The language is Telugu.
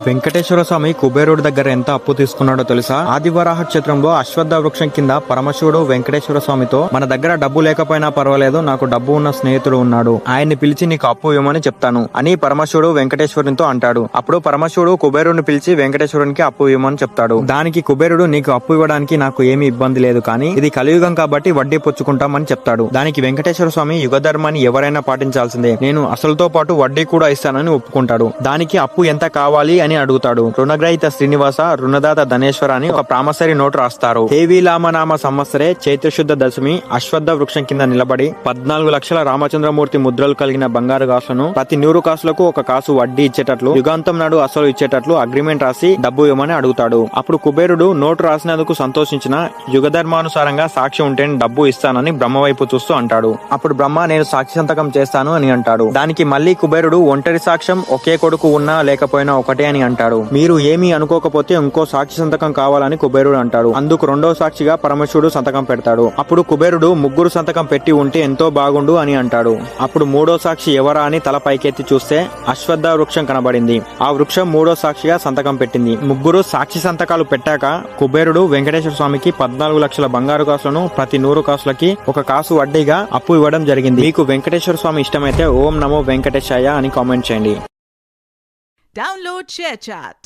వెంకటేశ్వర స్వామి కుబేరుడి దగ్గర ఎంత అప్పు తీసుకున్నాడో తెలుసా? ఆదివరాహ క్షేత్రంలో అశ్వత్థ వృక్షం కింద పరమశివుడు వెంకటేశ్వర స్వామితో, మన దగ్గర డబ్బు లేకపోయినా పర్వాలేదు, నాకు డబ్బు ఉన్న స్నేహితుడు ఉన్నాడు, ఆయన్ని పిలిచి నీకు అప్పు ఇవ్వమని చెప్తాను అని పరమశివుడు వెంకటేశ్వరునితో అంటాడు. అప్పుడు పరమశివుడు కుబేరుడిని పిలిచి వెంకటేశ్వరునికి అప్పు ఇవ్వమని చెప్తాడు. దానికి కుబేరుడు, నీకు అప్పు ఇవ్వడానికి నాకు ఏమీ ఇబ్బంది లేదు, కానీ ఇది కలియుగం కాబట్టి వడ్డీ పుచ్చుకుంటామని చెప్తాడు. దానికి వెంకటేశ్వర స్వామి, యుగ ధర్మాన్ని ఎవరైనా పాటించాల్సిందే, నేను అసలుతో పాటు వడ్డీ కూడా ఇస్తానని ఒప్పుకుంటాడు. దానికి అప్పు ఎంత కావాలి అని అడుగుతాడు. రుణగ్రహీత శ్రీనివాస, రుణదాత ధనేశ్వర అని ఒక ప్రామసరి నోటు రాస్తారు. హేవీలామనామ సంవత్సరే చైత్రశుద్ధ దశమి అశ్వత్థ వృక్షం కింద నిలబడి 14 లక్షల రామచంద్రమూర్తి ముద్రలు కలిగిన బంగారు కాసులను ప్రతి 100 కాసులకు ఒక కాసు వడ్డీ ఇచ్చేటట్లు, యుగాంతం నాడు అసలు ఇచ్చేటట్లు అగ్రిమెంట్ రాసి డబ్బు ఇవ్వమని అడుగుతాడు. అప్పుడు కుబేరుడు నోటు రాసినందుకు సంతోషించిన, యుగధర్మానుసారంగా సాక్షి ఉంటేనే డబ్బు ఇస్తానని బ్రహ్మ వైపు చూస్తూ అంటాడు. అప్పుడు బ్రహ్మ, నేను సాక్షి సంతకం చేస్తాను అని అంటాడు. దానికి మళ్లీ కుబేరుడు, ఒంటరి సాక్ష్యం ఒకే కొడుకు ఉన్నా లేకపోయినా ఒకటే అని అంటాడు. మీరు ఏమీ అనుకోకపోతే ఇంకో సాక్షి సంతకం కావాలని కుబేరుడు అంటాడు. అందుకు రెండో సాక్షిగా పరమశివుడు సంతకం పెడతాడు. అప్పుడు కుబేరుడు, ముగ్గురు సంతకం పెట్టి ఉంటే ఎంతో బాగుండు అని అంటాడు. అప్పుడు మూడో సాక్షి ఎవరా అని తల పైకెత్తి చూస్తే అశ్వత్థ వృక్షం కనబడింది. ఆ వృక్షం మూడో సాక్షిగా సంతకం పెట్టింది. ముగ్గురు సాక్షి సంతకాలు పెట్టాక కుబేరుడు వెంకటేశ్వర స్వామికి 14 లక్షల బంగారు కాసులను ప్రతి 100 కాసులకి ఒక కాసు వడ్డీగా అప్పు ఇవ్వడం జరిగింది. మీకు వెంకటేశ్వర స్వామి ఇష్టమైతే ఓం నమో వెంకటేశాయ అని కామెంట్ చేయండి. Download ShareChat.